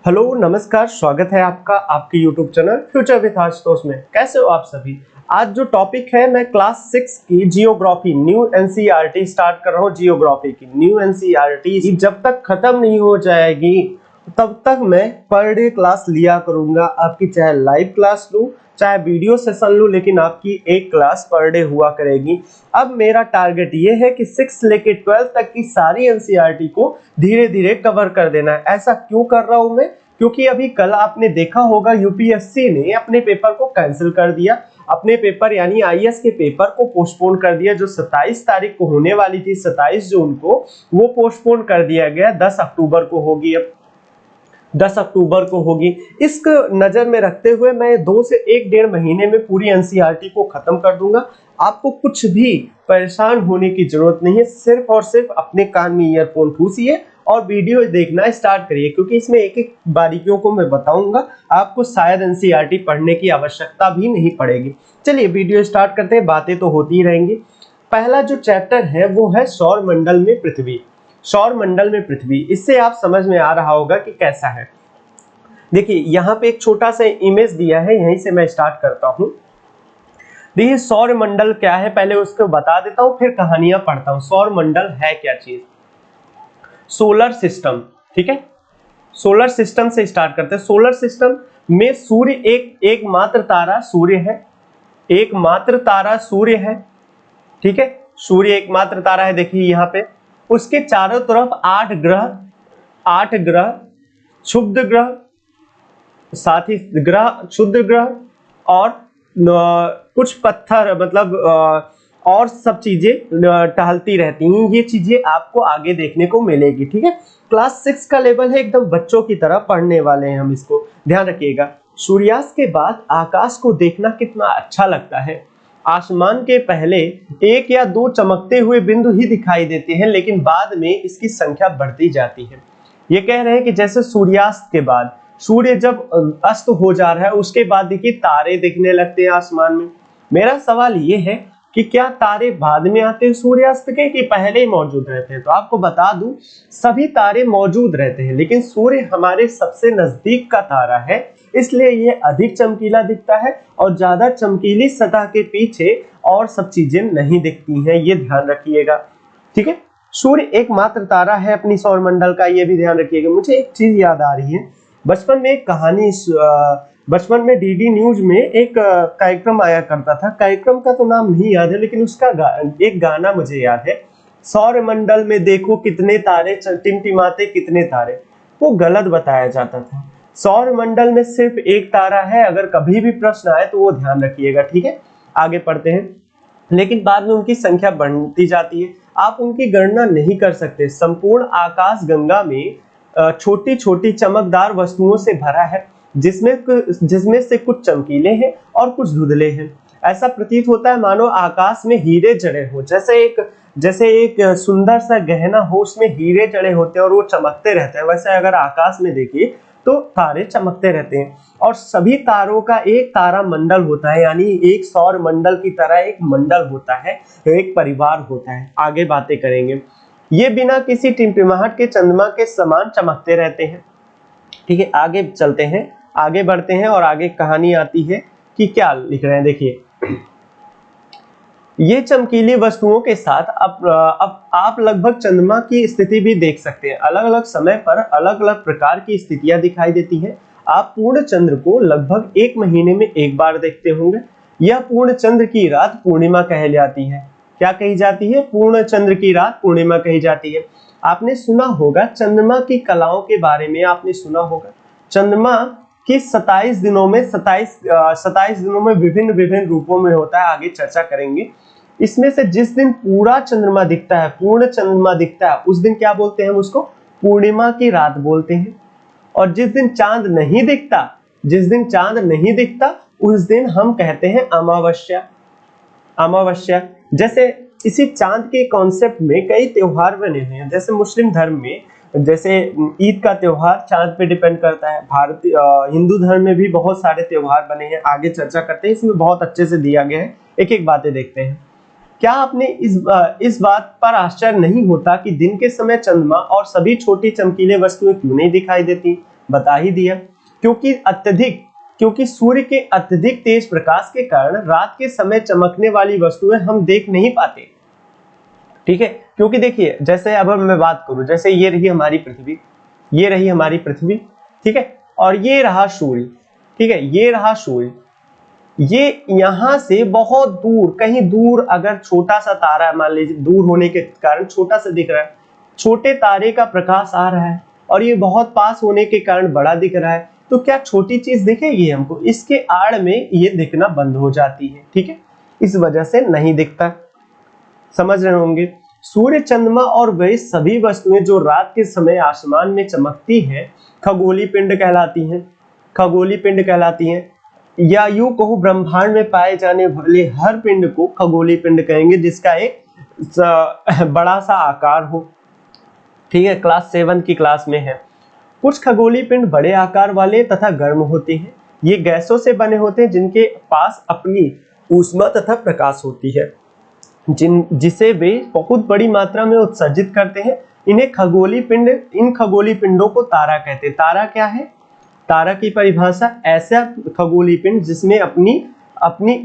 Hello नमस्कार, स्वागत है आपका आपके YouTube channel future with Ashutosh में। कैसे हो आप सभी। आज जो टॉपिक है, मैं क्लास 6 की जियोग्राफी न्यू एनसीईआरटी स्टार्ट कर रहा हूँ। जियोग्राफी की न्यू एनसीईआरटी जब तक खत्म नहीं हो जाएगी तब तक मैं पर डे क्लास लिया करूंगा आपकी, चाहे लाइव क्लास लूं चाहे वीडियो सेशन लूं, लेकिन आपकी एक क्लास पर डे हुआ करेगी। अब मेरा टारगेट ये है कि 6 लेके 12 तक की सारी एनसीईआरटी को धीरे धीरे कवर कर देना है। ऐसा क्यों कर रहा हूं मैं? क्योंकि अभी कल आपने देखा होगा यूपीएससी ने अपने पेपर को कैंसिल कर दिया। अपने पेपर यानी आईएएस के पेपर को पोस्टपोन कर दिया। जो 27 तारीख को होने वाली थी, 27 जून को, वो पोस्टपोन कर दिया गया। 10 अक्टूबर को होगी। अब 10 अक्टूबर को होगी। इसको नजर में रखते हुए मैं 2 से 1 डेढ़ महीने में पूरी एनसीईआरटी को खत्म कर दूंगा। आपको कुछ भी परेशान होने की जरूरत नहीं है। सिर्फ और सिर्फ अपने कान में ईयरफोन ठूसिए और वीडियो देखना स्टार्ट करिए, क्योंकि इसमें एक एक बारीकियों को मैं बताऊंगा। आपको शायद एनसीईआरटी पढ़ने की आवश्यकता भी नहीं पड़ेगी। चलिए वीडियो स्टार्ट करते हैं, बातें तो होती ही रहेंगी। पहला जो चैप्टर है वो है सौर मंडल में पृथ्वी। सौर मंडल में पृथ्वी, इससे आप समझ में आ रहा होगा कि कैसा है। देखिए यहाँ पे एक छोटा सा इमेज दिया है, यहीं से मैं स्टार्ट करता हूं। देखिए सौर मंडल क्या है, पहले उसको बता देता हूं, फिर कहानियां पढ़ता हूं। सौर मंडल है क्या चीज? सोलर सिस्टम, ठीक है। सोलर सिस्टम से स्टार्ट करते हैं। सोलर सिस्टम में सूर्य एकमात्र तारा सूर्य है। एकमात्र तारा सूर्य है, ठीक है। सूर्य एकमात्र तारा है। देखिए यहाँ पे उसके चारों तरफ 8 ग्रह, 8 ग्रह, क्षुब्ध ग्रह, साथ ही ग्रह, क्षुद्र ग्रह और कुछ पत्थर, मतलब और सब चीजें टहलती रहती हैं। ये चीजें आपको आगे देखने को मिलेगी, ठीक है। क्लास 6 का लेवल है, एकदम बच्चों की तरह पढ़ने वाले हैं हम, इसको ध्यान रखिएगा। सूर्यास्त के बाद आकाश को देखना कितना अच्छा लगता है। आसमान के पहले 1 या 2 चमकते हुए बिंदु ही दिखाई देते हैं, लेकिन बाद में इसकी संख्या बढ़ती जाती है। ये कह रहे हैं कि जैसे सूर्यास्त के बाद, सूर्य जब अस्त हो जा रहा है, उसके बाद देखिए तारे दिखने लगते हैं आसमान में। मेरा सवाल ये है कि क्या तारे बाद में आते हैं सूर्यास्त के, कि पहले ही मौजूद रहते हैं? तो आपको बता दूं, सभी तारे मौजूद रहते हैं, लेकिन सूर्य हमारे सबसे नजदीक का तारा है, इसलिए ये अधिक चमकीला दिखता है और ज्यादा चमकीली सतह के पीछे और सब चीजें नहीं दिखती हैं। ये ध्यान रखिएगा, ठीक है। सूर्य एकमात्र तारा है अपनी सौर मंडल का, ये भी ध्यान रखिएगा। मुझे एक चीज याद आ रही है, बचपन में एक कहानी, बचपन में डीडी न्यूज में एक कार्यक्रम आया करता था। कार्यक्रम का तो नाम नहीं याद है, लेकिन उसका एक गाना मुझे याद है। सौर मंडल में देखो कितने तारे, टिमटिमाते कितने तारे। वो गलत बताया जाता था। सौर मंडल में सिर्फ एक तारा है। अगर कभी भी प्रश्न आए तो वो ध्यान रखिएगा, ठीक है। आगे पढ़ते हैं। लेकिन बाद में उनकी संख्या बढ़ती जाती है, आप उनकी गणना नहीं कर सकते। संपूर्ण आकाश गंगा में छोटी छोटी चमकदार वस्तुओं से भरा है, जिसमें से कुछ चमकीले हैं और कुछ धुंधले हैं। ऐसा प्रतीत होता है मानो आकाश में हीरे जड़े हो, जैसे एक सुंदर सा गहना हो, उसमें हीरे जड़े होते हैं और वो चमकते रहते हैं। वैसे अगर आकाश में देखिए तो तारे चमकते रहते हैं, और सभी तारों का एक तारा मंडल होता है, यानी एक सौर मंडल की तरह एक मंडल होता है, एक परिवार होता है। आगे बातें करेंगे। ये बिना किसी टिमटिमाहट के चंद्रमा के समान चमकते रहते हैं, ठीक है। आगे चलते हैं, आगे बढ़ते हैं, और आगे कहानी आती है कि क्या लिख रहे हैं। देखिए ये चमकीली वस्तुओं के साथ अब आप लगभग चंद्रमा की स्थिति भी देख सकते हैं। अलग अलग समय पर अलग अलग प्रकार की स्थितियां दिखाई देती हैं। आप पूर्ण चंद्र को लगभग 1 महीने में एक बार देखते होंगे। यह पूर्ण चंद्र की रात पूर्णिमा कही जाती है। क्या कही जाती है? पूर्ण चंद्र की रात पूर्णिमा कही जाती है। आपने सुना होगा चंद्रमा की कलाओं के बारे में, आपने सुना होगा चंद्रमा कि 27 दिनों में विभिन्न विभिन्न रूपों में होता है। आगे चर्चा करेंगे। इसमें से जिस दिन पूरा चंद्रमा दिखता है, पूर्ण चंद्रमा दिखता है, उस दिन क्या बोलते हैं हम उसको? पूर्णिमा की रात बोलते हैं। और जिस दिन चांद नहीं दिखता, जिस दिन चांद नहीं दिखता, उस दिन हम कहते हैं अमावस्या। अमावस्या। जैसे इसी चांद के कॉन्सेप्ट में कई त्योहार बने हुए हैं। जैसे मुस्लिम धर्म में, जैसे ईद का त्योहार चांद पे डिपेंड करता है। भारतीय हिंदू धर्म में भी बहुत सारे त्योहार बने हैं। आगे चर्चा करते हैं, इसमें बहुत अच्छे से दिया गया है। एक एक बातें देखते हैं। क्या आपने इस बात पर आश्चर्य नहीं होता कि दिन के समय चंद्रमा और सभी छोटी चमकीले वस्तुएं क्यों नहीं दिखाई देती? बता ही दिया, क्योंकि सूर्य के अत्यधिक तेज प्रकाश के कारण रात के समय चमकने वाली वस्तुएं हम देख नहीं पाते। ठीक है, क्योंकि देखिए जैसे अब मैं बात करूं, जैसे ये रही हमारी पृथ्वी, ये रही हमारी पृथ्वी, ठीक है, और ये रहा सूर्य, ठीक है, ये रहा सूर्य। ये यहां से बहुत दूर, कहीं दूर अगर छोटा सा तारा है, मान लीजिए दूर होने के कारण छोटा सा दिख रहा है, छोटे तारे का प्रकाश आ रहा है, और ये बहुत पास होने के कारण बड़ा दिख रहा है, तो क्या छोटी चीज दिखेगी हमको? इसके आड़ में ये दिखना बंद हो जाती है, ठीक है, इस वजह से नहीं दिखता। समझ रहे होंगे। सूर्य, चंद्रमा और वे सभी वस्तुएं जो रात के समय आसमान में चमकती हैं, खगोलीय पिंड कहलाती हैं, खगोलीय पिंड कहलाती हैं, या यूं कहूं ब्रह्मांड में पाए जाने वाले हर पिंड को खगोलीय पिंड कहेंगे, जिसका एक बड़ा सा आकार हो। ठीक है, क्लास 7 की क्लास में है। कुछ खगोलीय पिंड बड़े आकार वाले तथा गर्म होते हैं। ये गैसों से बने होते हैं जिनके पास अपनी ऊष्मा तथा प्रकाश होती है, जिसे वे बहुत बड़ी मात्रा में उत्सर्जित करते हैं। इन्हें खगोलीय पिंड, इन खगोलीय पिंडों को तारा कहते हैं। तारा क्या है? तारा की परिभाषा ऐसा खगोलीय पिंड जिसमें अपनी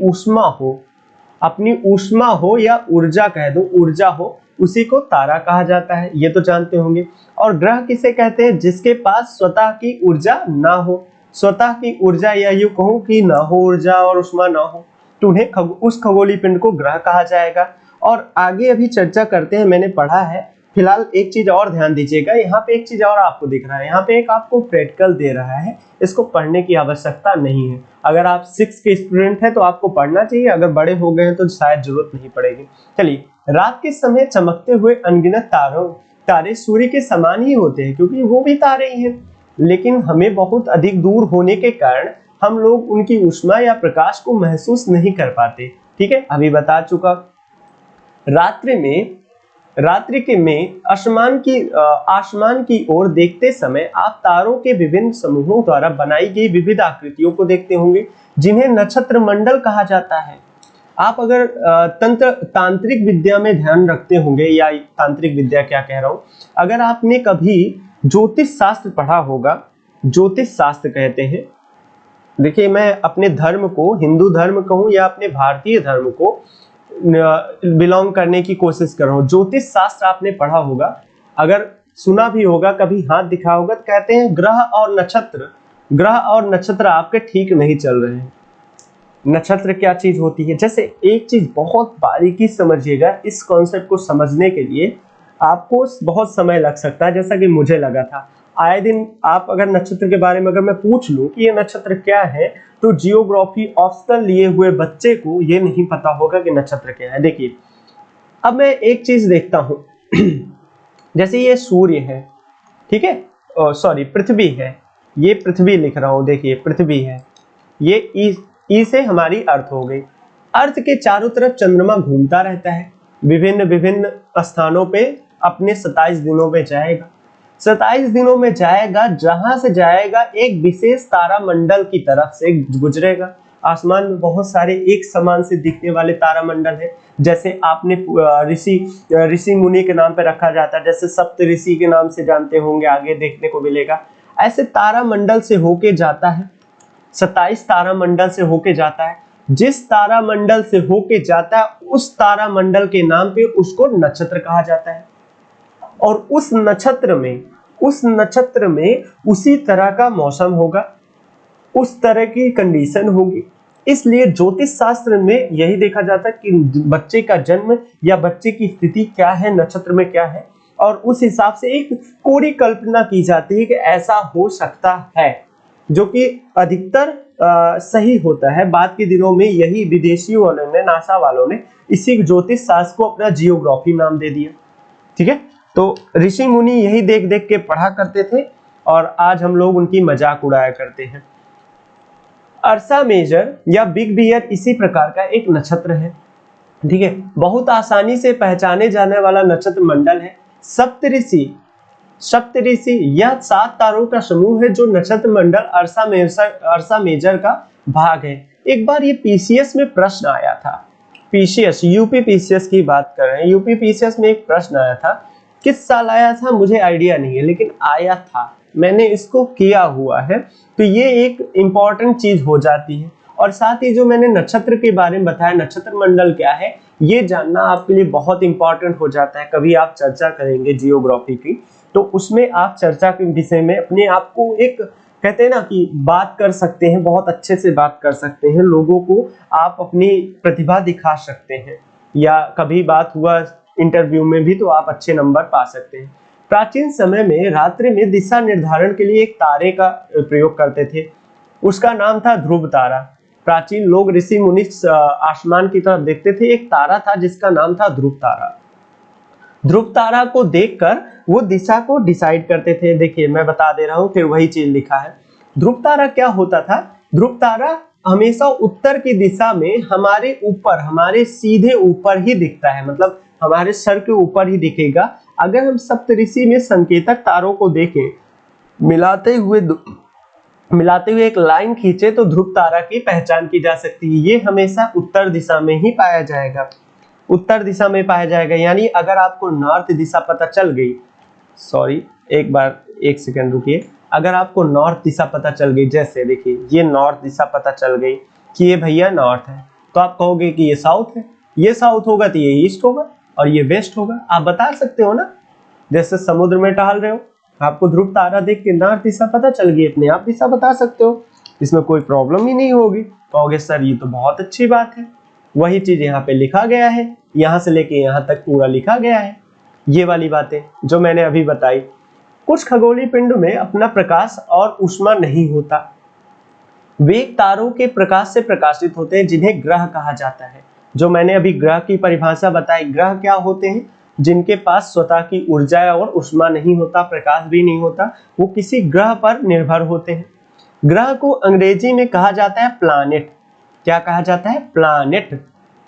ऊष्मा हो या ऊर्जा कह दो, ऊर्जा हो, उसी को तारा कहा जाता है, ये तो जानते होंगे। और ग्रह किसे कहते हैं? जिसके पास स्वतः की ऊर्जा ना हो, स्वतः की ऊर्जा या यूं कहूं कि ना हो ऊर्जा और ऊष्मा ना हो, तो उन्हें उस खगोलीय पिंड को ग्रह कहा जाएगा। और आगे अभी चर्चा करते हैं, मैंने पढ़ा है। फिलहाल एक चीज और ध्यान दीजिएगा, यहाँ पे एक चीज और आपको दिख रहा है, यहाँ पे एक आपको प्रैक्टिकल दे रहा है, इसको पढ़ने की आवश्यकता नहीं है। अगर आप 6 के स्टूडेंट हैं तो आपको पढ़ना चाहिए, अगर बड़े हो गए हैं तो शायद जरूरत नहीं पड़ेगी। चलिए, रात के समय चमकते हुए अनगिनत तारे सूर्य के समान ही होते हैं, क्योंकि वो भी तारे ही हैं, लेकिन हमें बहुत अधिक दूर होने के कारण हम लोग उनकी ऊष्मा या प्रकाश को महसूस नहीं कर पाते। ठीक है, अभी बता चुका। रात्रि के में आसमान की ओर देखते समय आप तारों के विभिन्न समूहों द्वारा बनाई गई विविध आकृतियों को देखते होंगे, जिन्हें नक्षत्र मंडल कहा जाता है। आप अगर तांत्रिक विद्या में ध्यान रखते होंगे, या तांत्रिक विद्या क्या कह रहा हूं, अगर आपने कभी ज्योतिष शास्त्र पढ़ा होगा, ज्योतिष शास्त्र कहते हैं, देखिए मैं अपने धर्म को, हिंदू धर्म कहूं या अपने भारतीय धर्म को बिलोंग करने की कोशिश कर रहा हूं। ज्योतिष शास्त्र आपने पढ़ा होगा, अगर सुना भी होगा, कभी हाथ दिखा होगा, तो कहते हैं ग्रह और नक्षत्र आपके ठीक नहीं चल रहे हैं। नक्षत्र क्या चीज होती है? जैसे एक चीज बहुत बारीकी समझिएगा, इस कॉन्सेप्ट को समझने के लिए आपको बहुत समय लग सकता है, जैसा कि मुझे लगा था। आए दिन आप अगर नक्षत्र के बारे में अगर मैं पूछ लूं कि ये नक्षत्र क्या है, तो जियोग्राफी ऑप्शनल लिए हुए बच्चे को ये नहीं पता होगा कि नक्षत्र क्या है। देखिए, अब मैं एक चीज देखता हूं जैसे ये सूर्य है, ठीक है, सॉरी पृथ्वी है, ये पृथ्वी लिख रहा हूं, देखिए पृथ्वी है, ये ई से हमारी अर्थ हो गई। अर्थ के चारों तरफ चंद्रमा घूमता रहता है, विभिन्न स्थानों पे अपने 27 दिनों में जाएगा। 27 दिनों में जाएगा, जहां से जाएगा एक विशेष तारा मंडल की तरफ से गुजरेगा। आसमान में बहुत सारे एक समान से दिखने वाले तारा मंडल है, जैसे आपने ऋषि मुनि के नाम पे रखा जाता है, जैसे सप्त ऋषि के नाम से जानते होंगे, आगे देखने को मिलेगा। ऐसे तारा मंडल से होके जाता है, 27 तारा मंडल से होके जाता है। जिस तारा मंडल से होके जाता है, उस तारा मंडल के नाम पे उसको नक्षत्र कहा जाता है। और उस नक्षत्र में उसी तरह का मौसम होगा, उस तरह की कंडीशन होगी। इसलिए ज्योतिष शास्त्र में यही देखा जाता है कि बच्चे का जन्म या बच्चे की स्थिति क्या है, नक्षत्र में क्या है, और उस हिसाब से एक पूरी कल्पना की जाती है कि ऐसा हो सकता है, जो कि अधिकतर सही होता है। बाद के दिनों में यही विदेशियों वालों ने, नासा वालों ने इसी ज्योतिष शास्त्र को अपना जियोग्राफी नाम दे दिया। ठीक है, तो ऋषि मुनि यही देख देख के पढ़ा करते थे, और आज हम लोग उनकी मजाक उड़ाया करते हैं। अर्सा मेजर या बिग बियर इसी प्रकार का एक नक्षत्र है। ठीक है, बहुत आसानी से पहचाने जाने वाला नक्षत्र मंडल है। सप्तऋषि यह 7 तारों का समूह है, जो नक्षत्र मंडल अर्सा मेजर का भाग है। एक बार ये पीसीएस में प्रश्न आया था, पीसीएस यूपी पीसीएस की बात कर रहे हैं, यूपी पीसीएस में एक प्रश्न आया था किस साल आया था मुझे आइडिया नहीं है, लेकिन आया था, मैंने इसको किया हुआ है। तो ये एक इंपॉर्टेंट चीज हो जाती है। और साथ ही जो मैंने नक्षत्र के बारे में बताया, नक्षत्र मंडल क्या है, ये जानना आपके लिए बहुत इंपॉर्टेंट हो जाता है। कभी आप चर्चा करेंगे जियोग्राफी की, तो उसमें आप चर्चा के विषय में अपने आप को एक, कहते हैं ना कि बात कर सकते हैं, बहुत अच्छे से बात कर सकते हैं, लोगों को आप अपनी प्रतिभा दिखा सकते हैं, या कभी बात हुआ इंटरव्यू में भी तो आप अच्छे नंबर पा सकते हैं। प्राचीन समय में रात्रि में दिशा निर्धारण के लिए एक तारे का प्रयोग करते थे, उसका नाम था ध्रुव तारा। प्राचीन लोग, ऋषि मुनि आसमान की तरफ देखते थे, एक तारा था जिसका नाम था ध्रुव तारा। ध्रुव तारा को देखकर वो दिशा को डिसाइड करते थे। देखिए मैं बता दे रहा हूं, फिर वही चीज लिखा है। ध्रुव तारा क्या होता था, ध्रुव तारा हमेशा उत्तर की दिशा में हमारे ऊपर, हमारे सीधे ऊपर ही दिखता है, मतलब हमारे सर के ऊपर ही दिखेगा। अगर हम सप्तऋषि में संकेतक तारों को देखें, मिलाते हुए एक लाइन खींचे तो ध्रुव तारा की पहचान की जा सकती है। ये हमेशा उत्तर दिशा में ही पाया जाएगा, उत्तर दिशा में पाया जाएगा। यानी अगर आपको नॉर्थ दिशा पता चल गई, सॉरी एक बार एक सेकंड रुकिए, अगर आपको नॉर्थ दिशा पता चल गई, जैसे देखिए ये नॉर्थ दिशा पता चल गई कि ये भैया नॉर्थ है, तो आप कहोगे कि ये साउथ है, ये साउथ होगा तो ये ईस्ट होगा, और ये वेस्ट होगा। आप बता सकते हो ना, जैसे समुद्र में टहल रहे हो, आपको ध्रुव तारा देख के नॉर्थ दिशा पता चल गई, अपने आप दिशा बता सकते हो, इसमें कोई प्रॉब्लम ही नहीं होगी। कहोगे सर ये तो बहुत अच्छी बात है। वही चीज यहाँ पे लिखा गया है, यहाँ से लेके यहाँ तक पूरा लिखा गया है, ये वाली बातें जो मैंने अभी बताई। कुछ खगोलीय पिंड में अपना प्रकाश और ऊष्मा नहीं होता, वे तारों के प्रकाश से प्रकाशित होते हैं, जिन्हें ग्रह कहा जाता है। जो मैंने अभी ग्रह की परिभाषा बताई, ग्रह क्या होते हैं, जिनके पास स्वतः की ऊर्जा और ऊष्मा नहीं होता, प्रकाश भी नहीं होता, वो किसी ग्रह पर निर्भर होते हैं। ग्रह को अंग्रेजी में कहा जाता है प्लैनेट। क्या कहा जाता है, प्लैनेट।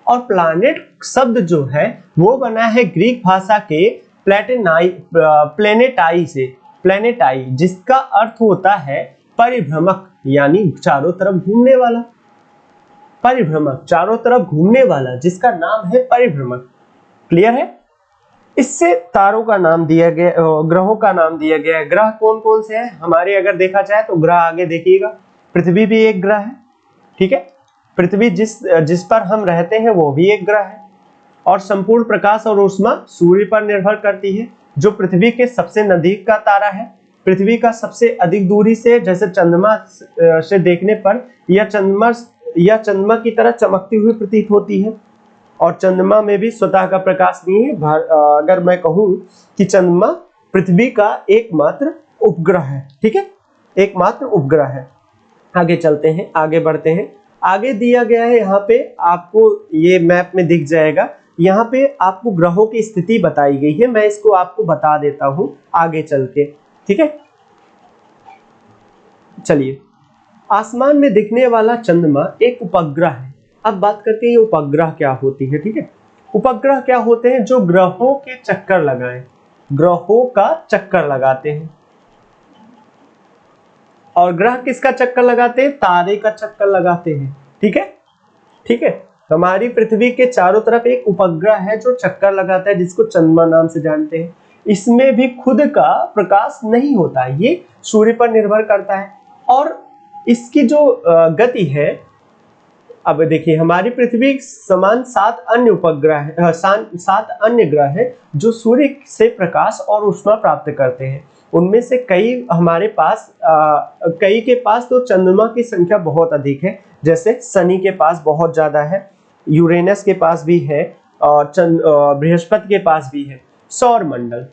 और प्लैनेट शब्द जो है वो बना है ग्रीक भाषा के प्लेनेटाई से, प्लेनेटाई, जिसका अर्थ होता है परिभ्रमक, यानी चारों तरफ घूमने वाला, परिभ्रमक, चारों तरफ घूमने वाला, जिसका नाम है परिभ्रमक। क्लियर है। इससे तारों का नाम दिया गया, ग्रहों का नाम दिया गया है। ग्रह कौन कौन से हैं हमारे, अगर देखा जाए तो ग्रह आगे देखिएगा, पृथ्वी भी एक ग्रह है, ठीक है, पृथ्वी जिस पर हम रहते हैं वो भी एक ग्रह है। और संपूर्ण प्रकाश और ऊष्मा सूर्य पर निर्भर करती है, जो पृथ्वी के सबसे नजदीक का तारा है। पृथ्वी का सबसे अधिक दूरी से, जैसे चंद्रमा से देखने पर यह चंद्रमा की तरह चमकती हुई प्रतीत होती है। और चंद्रमा में भी स्वतः का प्रकाश नहीं है। अगर मैं कहूं कि चंद्रमा पृथ्वी का एकमात्र उपग्रह है, ठीक है, एकमात्र उपग्रह है। आगे चलते हैं, आगे बढ़ते हैं। आगे दिया गया है, यहाँ पे आपको ये मैप में दिख जाएगा, यहाँ पे आपको ग्रहों की स्थिति बताई गई है। मैं इसको आपको बता देता हूं आगे चल के, ठीक है। चलिए, आसमान में दिखने वाला चंद्रमा एक उपग्रह है। अब बात करते हैं ये उपग्रह क्या होती है, ठीक है। उपग्रह क्या होते हैं, जो ग्रहों के चक्कर लगाएं, ग्रहों का चक्कर लगाते हैं। और ग्रह किसका चक्कर लगाते हैं, तारे का चक्कर लगाते हैं, ठीक है, ठीक है। हमारी पृथ्वी के चारों तरफ एक उपग्रह है जो चक्कर लगाता है, जिसको चंद्रमा नाम से जानते हैं। इसमें भी खुद का प्रकाश नहीं होता, ये सूर्य पर निर्भर करता है। और इसकी जो गति है, अब देखिए हमारी पृथ्वी समान 7 अन्य उपग्रह, 7 अन्य ग्रह हैं जो सूर्य से प्रकाश और ऊष्मा प्राप्त करते हैं। उनमें से कई हमारे पास, कई के पास तो चंद्रमा की संख्या बहुत अधिक है, जैसे शनि के पास बहुत ज्यादा है, यूरेनस के पास भी है, और बृहस्पति के पास भी है। सौर मंडल,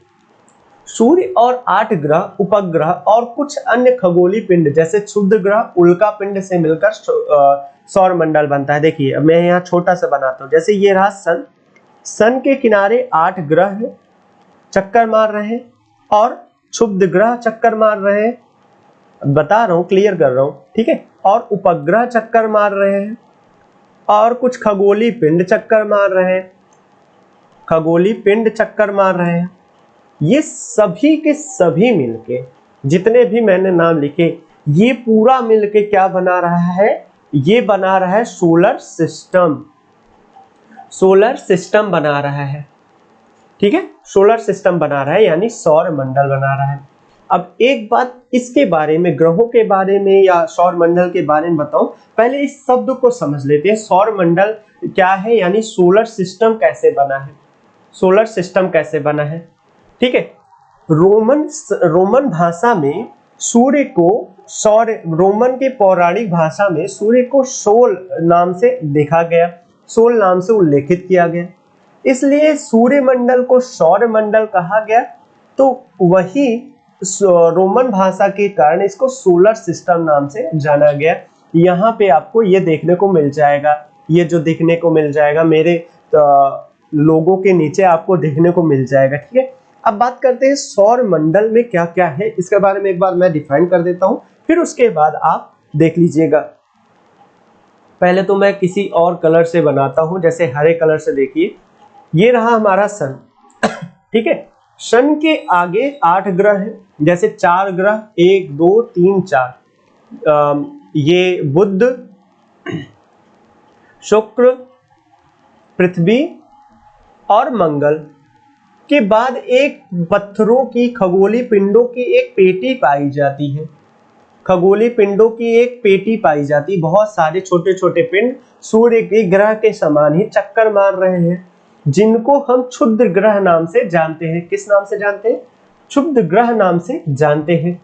सूर्य और 8 ग्रह, उपग्रह और कुछ अन्य खगोलीय पिंड जैसे क्षुद्र ग्रह, उल्का पिंड से मिलकर सौर मंडल बनता है। देखिए अब मैं यहाँ छोटा सा बनाता हूँ, जैसे ये रहा सन, सन के किनारे 8 ग्रह है, चक्कर मार रहे हैं, और क्षुद्र ग्रह चक्कर मार रहे हैं, बता रहा हूँ, क्लियर कर रहा हूँ, ठीक है। और उपग्रह चक्कर मार रहे हैं, और कुछ खगोलीय पिंड चक्कर मार रहे हैं, खगोलीय पिंड चक्कर मार रहे हैं। ये सभी के सभी मिलके, जितने भी मैंने नाम लिखे, ये पूरा मिलके क्या बना रहा है, ये बना रहा है सोलर सिस्टम, सोलर सिस्टम बना रहा है। ठीक है, सोलर सिस्टम बना रहा है यानी सौर मंडल बना रहा है। अब एक बात इसके बारे में, ग्रहों के बारे में या सौर मंडल के बारे में बताऊं, पहले इस शब्द को समझ लेते हैं। सौर मंडल क्या है यानी सोलर सिस्टम कैसे बना है, सोलर सिस्टम कैसे बना है। ठीक है, रोमन भाषा में सूर्य को रोमन के पौराणिक भाषा में सूर्य को सोल नाम से देखा गया, सोल नाम से उल्लेखित किया गया, इसलिए सूर्य मंडल को सौर मंडल कहा गया। तो वही रोमन भाषा के कारण इसको सोलर सिस्टम नाम से जाना गया। यहाँ पे आपको ये देखने को मिल जाएगा, ये जो देखने को मिल जाएगा मेरे लोगों के नीचे आपको देखने को मिल जाएगा। ठीक है, अब बात करते हैं सौर मंडल में क्या क्या है, इसके बारे में एक बार मैं डिफाइन कर देता हूं, फिर उसके बाद आप देख लीजिएगा। पहले तो मैं किसी और कलर से बनाता हूं, जैसे हरे कलर से देखिए, ये रहा हमारा सन। ठीक है, सन के आगे 8 ग्रह हैं, जैसे 4 ग्रह 1 2 3 4, ये बुध, शुक्र, पृथ्वी और मंगल के बाद एक पत्थरों की खगोलीय पिंडों की एक पेटी पाई जाती है, खगोलीय पिंडों की एक पेटी पाई जाती है। बहुत सारे छोटे छोटे पिंड सूर्य के ग्रह के समान ही चक्कर मार रहे हैं, जिनको हम क्षुद्र ग्रह नाम से जानते हैं। किस नाम से जानते हैं? क्षुद्र ग्रह नाम से जानते हैं,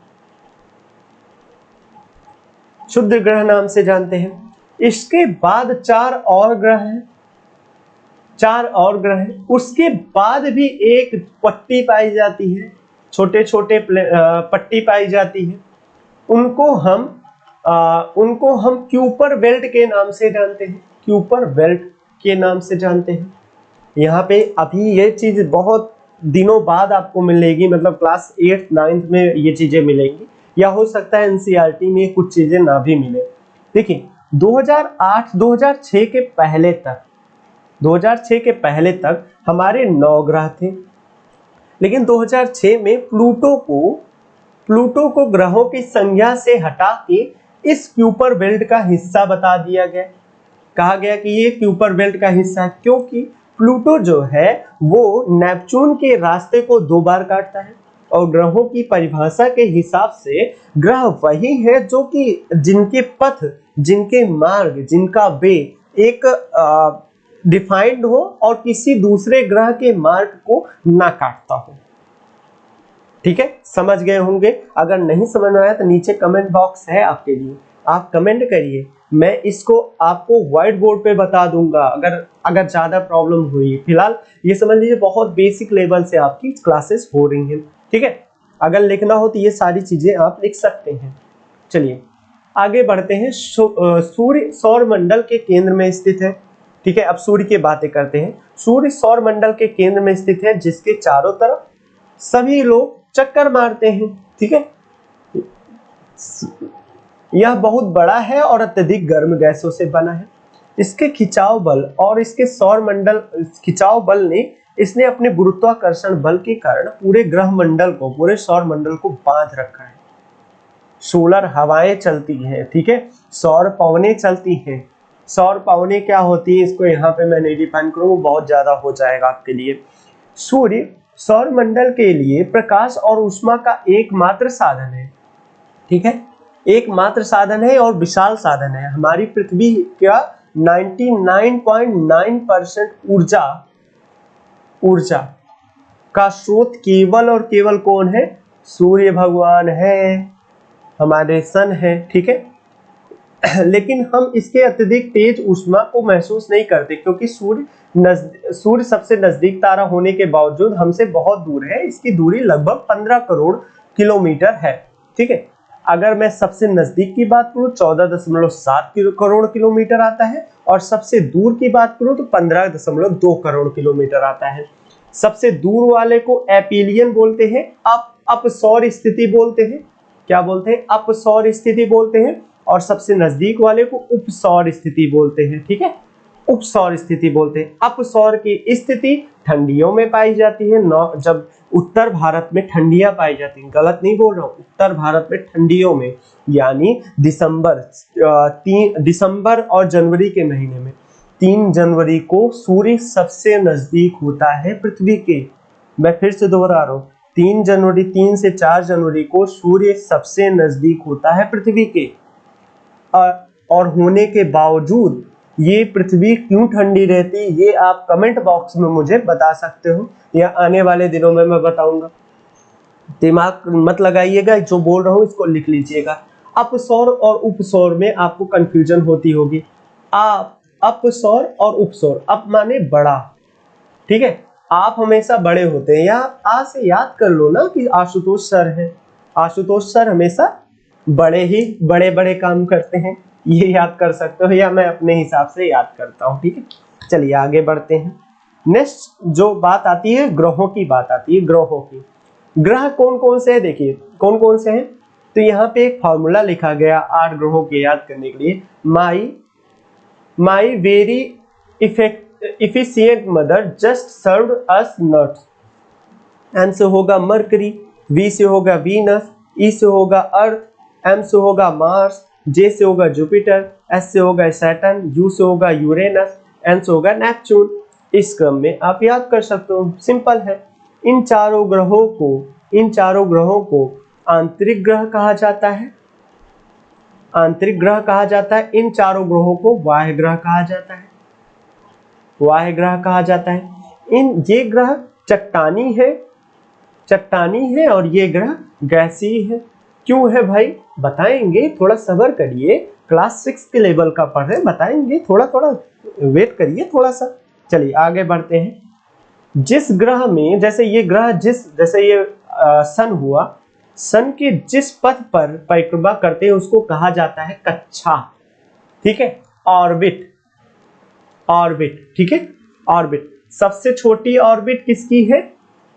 क्षुद्र ग्रह नाम से जानते हैं। इसके बाद 4 और ग्रह हैं, 4 और ग्रह हैं। उसके बाद भी एक पट्टी पाई जाती है, छोटे छोटे पट्टी पाई जाती है, उनको हम क्यूपर बेल्ट के नाम से जानते हैं, क्यूपर बेल्ट के नाम से जानते हैं। यहाँ पे अभी ये चीज बहुत दिनों बाद आपको मिलेगी, मतलब क्लास 8th 9th में ये चीजें मिलेंगी, या हो सकता है एनसीईआरटी में कुछ चीजें ना भी मिले। देखिए 2008-2006 के पहले तक, 2006 के पहले तक हमारे 9 ग्रह थे, लेकिन 2006 में प्लूटो को ग्रहों की संज्ञा से हटा के इस क्यूपर बेल्ट का हिस्सा बता दिया गया। कहा गया कि ये क्यूपर बेल्ट का हिस्सा है, क्योंकि प्लूटो जो है वो नेपच्यून के रास्ते को 2 बार काटता है, और ग्रहों की परिभाषा के हिसाब से ग्रह वही है जो कि जिनके पथ, जिनके मार्ग, जिनका वे एक डिफाइंड हो और किसी दूसरे ग्रह के मार्ग को ना काटता हो। ठीक है, समझ गए होंगे। अगर नहीं समझ में आया तो नीचे कमेंट बॉक्स है आपके लिए, आप कमेंट करिए, मैं इसको आपको व्हाइट बोर्ड पे बता दूंगा अगर ज्यादा प्रॉब्लम हुई। फिलहाल ये समझ लीजिए बहुत बेसिक लेवल से आपकी क्लासेस हो रही हैं। ठीक है, अगर लिखना हो तो ये सारी चीजें आप लिख सकते हैं। चलिए आगे बढ़ते हैं। सूर्य सौर मंडल के केंद्र में स्थित है। ठीक है, अब सूर्य की बातें करते हैं। सूर्य सौर मंडल के केंद्र में स्थित है, जिसके चारों तरफ सभी लोग चक्कर मारते हैं। ठीक है, यह बहुत बड़ा है और अत्यधिक गर्म गैसों से बना है। इसके खिंचाव बल और इसके सौर मंडल खिंचाव बल ने इसने अपने गुरुत्वाकर्षण बल के कारण पूरे ग्रह मंडल को, पूरे सौर मंडल को बांध रखा है। सोलर हवाएं चलती हैं, ठीक है, सौर पवनें चलती हैं। सौर पवनें क्या होती है, इसको यहाँ पे मैं नहीं डिफाइन करूँ, बहुत ज्यादा हो जाएगा आपके लिए। सूर्य सौर मंडल के लिए प्रकाश और ऊष्मा का एकमात्र साधन है। ठीक है, एकमात्र साधन है और विशाल साधन है। हमारी पृथ्वी का 99.9% ऊर्जा का स्रोत केवल और केवल कौन है? सूर्य भगवान है, हमारे सन है। ठीक है, लेकिन हम इसके अत्यधिक तेज ऊष्मा को महसूस नहीं करते, क्योंकि सूर्य सबसे नजदीक तारा होने के बावजूद हमसे बहुत दूर है। इसकी दूरी लगभग 15 करोड़ किलोमीटर है। ठीक है, अगर मैं सबसे नजदीक की बात करूं 14.7 करोड़ किलोमीटर आता है, और सबसे दूर की बात करूं तो 15.2 करोड़ किलोमीटर आता है। सबसे दूर वाले को एपीलियन बोलते हैं, अपसौर स्थिति बोलते हैं। क्या बोलते हैं? अपसौर स्थिति बोलते हैं। और सबसे नजदीक वाले को उपसौर स्थिति बोलते हैं। ठीक है, उपसौर स्थिति बोलते हैं। अपसौर की स्थिति ठंडियों में पाई जाती है, जब उत्तर भारत में ठंडियां पाई जाती हैं। गलत नहीं बोल रहा हूँ, उत्तर भारत में ठंडियों में, यानी दिसंबर और जनवरी के महीने में। 3 जनवरी को सूर्य सबसे नजदीक होता है पृथ्वी के। मैं फिर से दोहरा रहा हूँ, 3 जनवरी 3 से 4 जनवरी को सूर्य सबसे नजदीक होता है पृथ्वी के, और होने के बावजूद ये पृथ्वी क्यों ठंडी रहती है ये आप कमेंट बॉक्स में मुझे बता सकते हो, या आने वाले दिनों में मैं बताऊंगा। दिमाग मत लगाइएगा, जो बोल रहा हूँ इसको लिख लीजिएगा। अपसौर और उपसौर में आपको कंफ्यूजन होती होगी। आप अपसौर और उपसौर, अप माने बड़ा, ठीक है, आप हमेशा बड़े होते हैं, या आ से याद कर लो ना कि आशुतोष सर है, आशुतोष सर हमेशा बड़े ही बड़े बड़े काम करते हैं, ये याद कर सकते हो, या मैं अपने हिसाब से याद करता हूँ, ठीक है। चलिए आगे बढ़ते हैं। नेक्स्ट जो बात आती है ग्रहों की बात आती है, ग्रहों की। ग्रह कौन कौन से है, देखिए कौन कौन से हैं। तो यहाँ पे एक फॉर्मूला लिखा गया 8 ग्रहों के याद करने के लिए। My very efficient mother just served us nuts. N से होगा मरकरी, वी से होगा वीनस, ई से होगा अर्थ, एम से होगा मार्स, जे से होगा जुपिटर, एस से होगा सैटर्न, यू से होगा यूरेनस, एन से होगा नेपच्यून। इस क्रम में आप याद कर सकते हो, सिंपल है। इन चारों ग्रहों को आंतरिक ग्रह कहा जाता है, आंतरिक ग्रह कहा जाता है। इन चारों ग्रहों को बाह्य ग्रह कहा जाता है, बाह्य ग्रह कहा जाता है। ये ग्रह चट्टानी है और ये ग्रह गैसीय है। क्यों है भाई बताएंगे, थोड़ा सब्र करिए, क्लास 6 के लेवल का पढ़ रहे, बताएंगे, थोड़ा थोड़ा वेट करिए थोड़ा सा। चलिए आगे बढ़ते हैं। जिस ग्रह में, जैसे ये ग्रह जैसे ये सन हुआ, सन के जिस पथ पर परिक्रमा करते हैं उसको कहा जाता है कक्षा, ठीक है, ऑर्बिट, ठीक है, ऑर्बिट। सबसे छोटी ऑर्बिट किसकी है,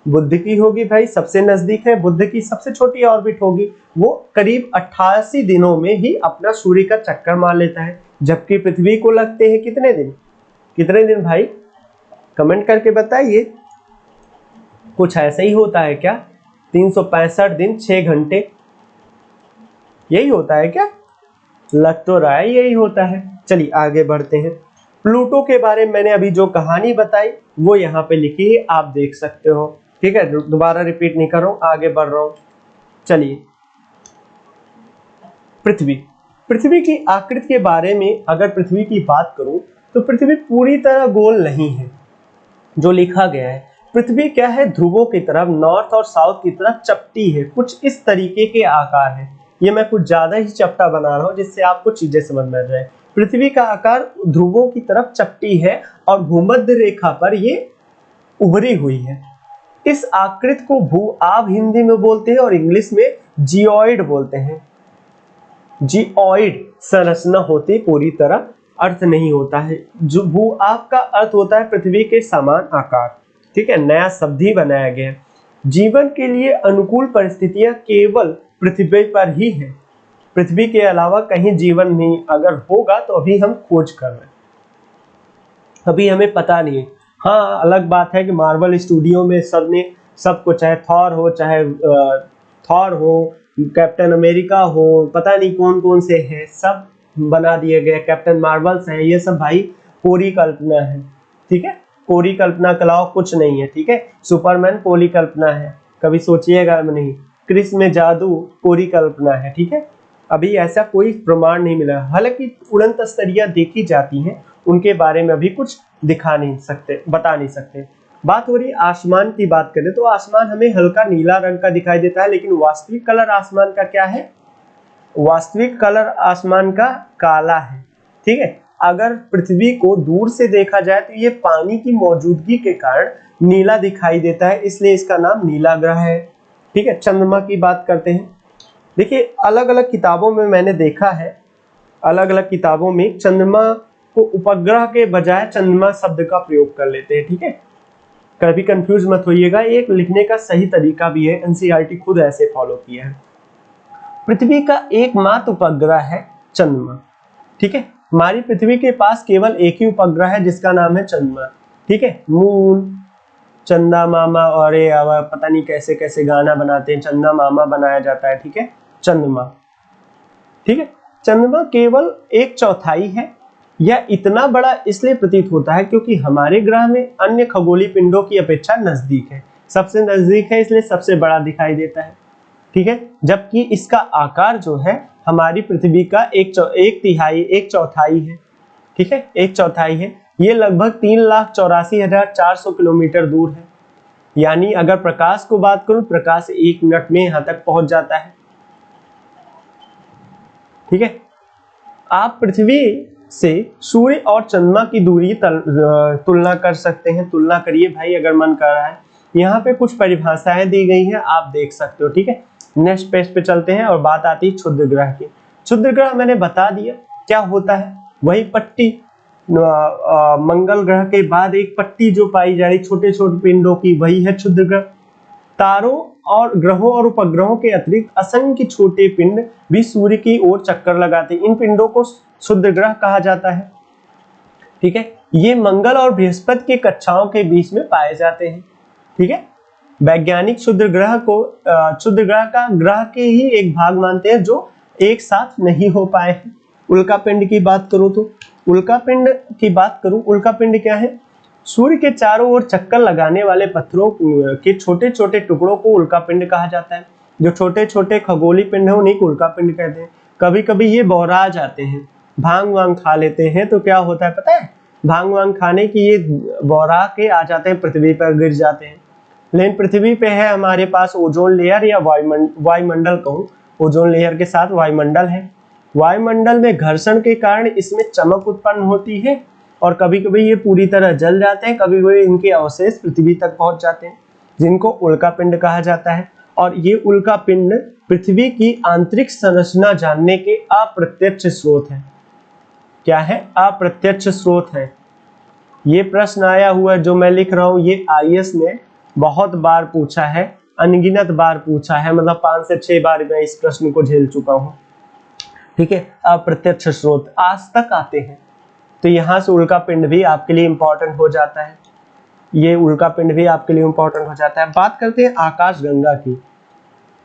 बुध की होगी भाई, सबसे नजदीक है, बुध की सबसे छोटी ऑर्बिट होगी। वो करीब 88 दिनों में ही अपना सूर्य का चक्कर मार लेता है, जबकि पृथ्वी को लगते हैं कितने दिन भाई, कमेंट करके बताइए। कुछ ऐसा ही होता है क्या, 365 दिन 6 घंटे, यही होता है क्या, लग तो रहा है यही होता है। चलिए आगे बढ़ते हैं। प्लूटो के बारे में मैंने अभी जो कहानी बताई वो यहाँ पे लिखी है, आप देख सकते हो, ठीक है, दोबारा रिपीट नहीं कर रहा हूँ, आगे बढ़ रहा हूँ। चलिए पृथ्वी की आकृति के बारे में अगर पृथ्वी की बात करूं तो पृथ्वी पूरी तरह गोल नहीं है, जो लिखा गया है। पृथ्वी क्या है, ध्रुवों की तरफ, नॉर्थ और साउथ की तरफ चपटी है, कुछ इस तरीके के आकार है। ये मैं कुछ ज्यादा ही चपटा बना रहा हूँ जिससे आपको चीजें समझ में आ जाए। पृथ्वी का आकार ध्रुवों की तरफ चपटी है और भूमध्य रेखा पर ये उभरी हुई है। इस आकृति को भू-आभ हिंदी में बोलते हैं और इंग्लिश में जियोइड बोलते हैं। जियोइड संरचना होती पूरी तरह अर्थ नहीं होता है। जो भू-आभ का अर्थ होता है पृथ्वी के समान आकार, ठीक है, नया शब्द ही बनाया गया। जीवन के लिए अनुकूल परिस्थितियां केवल पृथ्वी पर ही है, पृथ्वी के अलावा कहीं जीवन नहीं, अगर होगा तो अभी हम खोज कर रहे हैं, अभी हमें पता नहीं है। हाँ अलग बात है कि मार्वल स्टूडियो में सबको, चाहे थॉर हो, कैप्टन अमेरिका हो, पता नहीं कौन कौन से हैं, सब बना दिए गए, कैप्टन मार्वल्स है, ये सब भाई कोरी कल्पना है, ठीक है, कोरी कल्पना के अलावा कुछ नहीं है, ठीक है। सुपरमैन कोरी कल्पना है, कभी सोचिएगा नहीं। क्रिस में जादू कोरी कल्पना है, ठीक है, अभी ऐसा कोई प्रमाण नहीं मिला। हालांकि उड़न तस्तरियां देखी जाती हैं, उनके बारे में अभी कुछ बता नहीं सकते। बात हो रही आसमान की, बात करें तो आसमान हमें हल्का नीला रंग का दिखाई देता है, लेकिन वास्तविक कलर आसमान का क्या है, वास्तविक कलर आसमान का काला है, ठीक है। अगर पृथ्वी को दूर से देखा जाए तो ये पानी की मौजूदगी के कारण नीला दिखाई देता है, इसलिए इसका नाम नीला ग्रह है, ठीक है। चंद्रमा की बात करते हैं। देखिए अलग अलग किताबों में मैंने देखा है, अलग अलग किताबों में चंद्रमा को उपग्रह के बजाय चंद्रमा शब्द का प्रयोग कर लेते हैं, ठीक है, कभी कंफ्यूज मत होइएगा, एक लिखने का सही तरीका भी है, एनसीईआरटी खुद ऐसे फॉलो किया है। पृथ्वी का एकमात्र उपग्रह है चंद्रमा, ठीक है, हमारी पृथ्वी के पास केवल एक ही उपग्रह है जिसका नाम है चंद्रमा, ठीक है। मून, चंदा मामा, और पता नहीं कैसे कैसे गाना बनाते हैं, चंदा मामा बनाया जाता है, ठीक है, चंद्रमा, ठीक है। चंद्रमा केवल 1/4 है। यह इतना बड़ा इसलिए प्रतीत होता है क्योंकि हमारे ग्रह में अन्य खगोलीय पिंडों की अपेक्षा नजदीक है। सबसे नजदीक है इसलिए सबसे बड़ा दिखाई देता है, ठीक है। जबकि इसका आकार जो है हमारी पृथ्वी का एक चौथाई है, ठीक है, एक चौथाई है। ये लगभग 3,84,400 किलोमीटर दूर है। यानी अगर प्रकाश को बात करूं, प्रकाश 1 मिनट में यहां तक पहुंच जाता है, ठीक है। आप पृथ्वी से सूर्य और चंद्रमा की दूरी तुलना कर सकते हैं। तुलना करिए भाई अगर मन कर रहा है। यहाँ पे कुछ परिभाषाएं दी गई हैं, आप देख सकते हो, ठीक है। नेक्स्ट पेज पे चलते हैं और बात आती है क्षुद्र ग्रह की। क्षुद्र ग्रह मैंने बता दिया क्या होता है, वही पट्टी, मंगल ग्रह के बाद एक पट्टी जो पाई जा रही छोटे छोटे पिंडों की, वही है क्षुद्र ग्रह। तारों और ग्रहों और उपग्रहों के अतिरिक्त असंख्य छोटे पिंड भी सूर्य की ओर चक्कर लगाते हैं। इन पिंडों को क्षुद्र ग्रह कहा जाता है, ठीक है। ये मंगल और बृहस्पति के कक्षाओं के बीच में पाए जाते हैं, ठीक है। वैज्ञानिक क्षुद्र ग्रह को क्षुद्र ग्रह का ग्रह के ही एक भाग मानते हैं जो एक साथ नहीं हो पाए हैं। उल्का पिंड की बात करूं तो उल्का पिंड क्या है? सूर्य के चारों ओर चक्कर लगाने वाले पत्थरों के छोटे छोटे टुकड़ों को उल्का पिंड कहा जाता है। जो छोटे छोटे खगोलीय पिंड है उन्हीं को उल्का पिंड कहते हैं। कभी कभी ये बौरा जाते हैं, भांग वांग खा लेते हैं, तो क्या होता है पता है? भांग वांग खाने की ये बौरा के आ जाते हैं, पृथ्वी पर गिर जाते हैं। लेकिन पृथ्वी पे है हमारे पास ओजोन लेयर या वायुमंडल कहूँ, ओजोन लेयर के साथ वायुमंडल है। वायुमंडल में घर्षण के कारण इसमें चमक उत्पन्न होती है और कभी कभी ये पूरी तरह जल जाते हैं, कभी कभी इनके अवशेष पृथ्वी तक पहुंच जाते हैं, जिनको उल्का पिंड कहा जाता है। और ये उल्का पिंड पृथ्वी की आंतरिक संरचना जानने के अप्रत्यक्ष स्रोत है। क्या है? अप्रत्यक्ष स्रोत है। ये प्रश्न आया हुआ है जो मैं लिख रहा हूं, ये आईएएस ने बहुत बार पूछा है, अनगिनत बार पूछा है, मतलब 5 से 6 बार मैं इस प्रश्न को झेल चुका हूं, ठीक है। अप्रत्यक्ष स्रोत आज तक आते हैं, तो यहां से उल्का पिंड भी आपके लिए इंपॉर्टेंट हो जाता है। ये उल्का पिंड भी आपके लिए इंपॉर्टेंट हो जाता है। बात करते हैं आकाशगंगा की।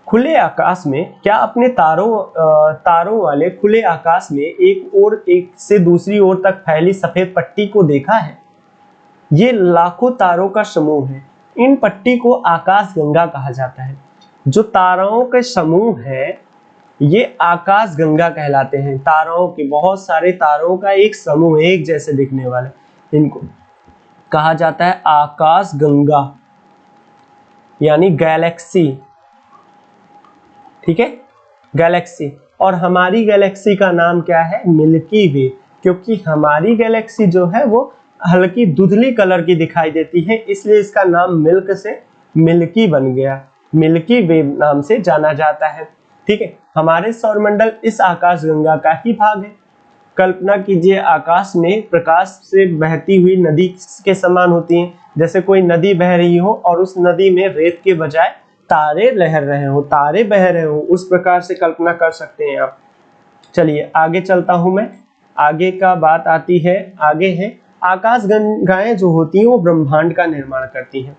खुले आकाश में क्या अपने तारों वाले खुले आकाश में एक से दूसरी ओर तक फैली सफेद पट्टी को देखा है? ये लाखों तारों का समूह है। इन पट्टी को आकाशगंगा कहा जाता है। जो ताराओं के समूह है ये आकाशगंगा कहलाते हैं। तारों के बहुत सारे तारों का एक समूह, एक जैसे दिखने वाले, इनको कहा जाता है आकाशगंगा, यानी गैलेक्सी, ठीक है, गैलेक्सी। और हमारी गैलेक्सी का नाम क्या है? मिल्की वे, क्योंकि हमारी गैलेक्सी जो है वो हल्की धुंधली कलर की दिखाई देती है, इसलिए इसका नाम मिल्क से मिल्की बन गया, मिल्की वे नाम से जाना जाता है, ठीक है। हमारे सौरमंडल इस आकाशगंगा का ही भाग है। कल्पना कीजिए आकाश में प्रकाश से बहती हुई नदी के समान होती है, जैसे कोई नदी बह रही हो और उस नदी में रेत के बजाय तारे लहर रहे हो, तारे बह रहे हो, उस प्रकार से कल्पना कर सकते हैं आप। चलिए आगे चलता हूं मैं। आगे का बात आती है, आगे है आकाशगंगाएं जो होती हैं वो ब्रह्मांड का निर्माण करती हैं।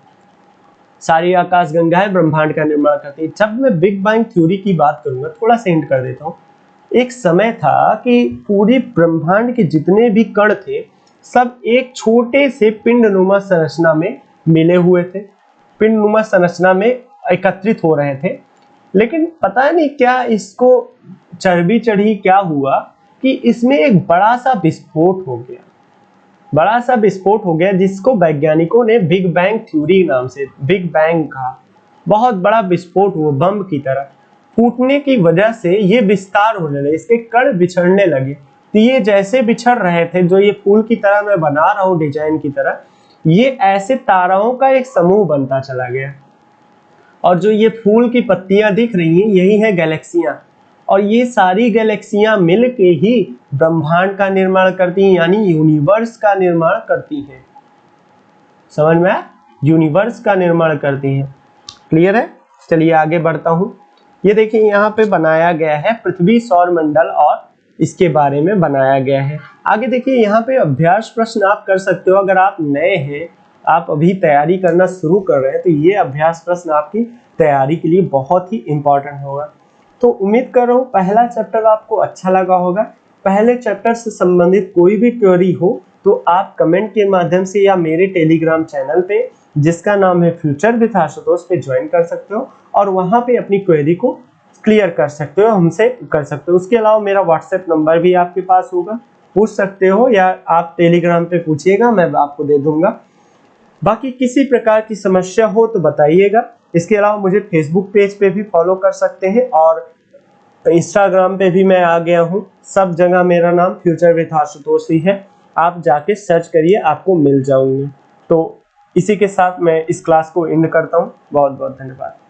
सारी आकाशगंगाएं ब्रह्मांड का निर्माण करती हैं। जब मैं बिग बैंग थ्योरी की बात करूंगा, थोड़ा सा हिंट कर देता हूं। एक समय था कि पूरी ब्रह्मांड के जितने भी कण थे सब एक छोटे से पिंडनुमा संरचना में मिले हुए थे, पिंडनुमा संरचना में एकत्रित हो रहे थे। लेकिन पता नहीं क्या इसको चर्बी चढ़ी, क्या हुआ कि इसमें एक बड़ा सा विस्फोट हो गया, बड़ा सा विस्फोट हो गया, जिसको वैज्ञानिकों ने बिग बैंग थ्योरी नाम से बिग बैंग कहा। बहुत बड़ा विस्फोट हुआ, बम की तरह फूटने की वजह से ये विस्तार होने लगे, इसके कण बिछड़ने लगे। तो ये जैसे बिछड़ रहे थे, जो ये फूल की तरह मैं बना रहा हूँ डिजाइन की तरह, ये ऐसे ताराओं का एक समूह बनता चला गया। और जो ये फूल की पत्तियां दिख रही हैं यही है गैलेक्सियां, और ये सारी गैलेक्सियां मिल के ही ब्रह्मांड का निर्माण करती हैं, यानी यूनिवर्स का निर्माण करती हैं। समझ में आया? यूनिवर्स का निर्माण करती हैं। क्लियर है? चलिए आगे बढ़ता हूं। ये देखिए यहाँ पे बनाया गया है पृथ्वी सौरमंडल और इसके बारे में बनाया गया है। आगे देखिए यहाँ पे अभ्यास प्रश्न आप कर सकते हो। अगर आप नए हैं, आप अभी तैयारी करना शुरू कर रहे हैं, तो ये अभ्यास प्रश्न आपकी तैयारी के लिए बहुत ही इंपॉर्टेंट होगा। तो उम्मीद कर रहा हूँ पहला चैप्टर आपको अच्छा लगा होगा। पहले चैप्टर से संबंधित कोई भी क्वेरी हो तो आप कमेंट के माध्यम से या मेरे टेलीग्राम चैनल पे जिसका नाम है फ्यूचर विद आशुतोष पे ज्वाइन कर सकते हो और वहां पे अपनी क्वेरी को क्लियर कर सकते हो, हमसे कर सकते हो। उसके अलावा मेरा व्हाट्सएप नंबर भी आपके पास होगा, पूछ सकते हो या आप टेलीग्राम पे पूछिएगा, मैं आपको दे दूंगा। बाकी किसी प्रकार की समस्या हो तो बताइएगा। इसके अलावा मुझे फेसबुक पेज पे भी फॉलो कर सकते हैं और इंस्टाग्राम पे भी मैं आ गया हूँ। सब जगह मेरा नाम फ्यूचर विद आशुतोष ही है, आप जाके सर्च करिए, आपको मिल जाऊंगे। तो इसी के साथ मैं इस क्लास को एंड करता हूँ। बहुत बहुत धन्यवाद।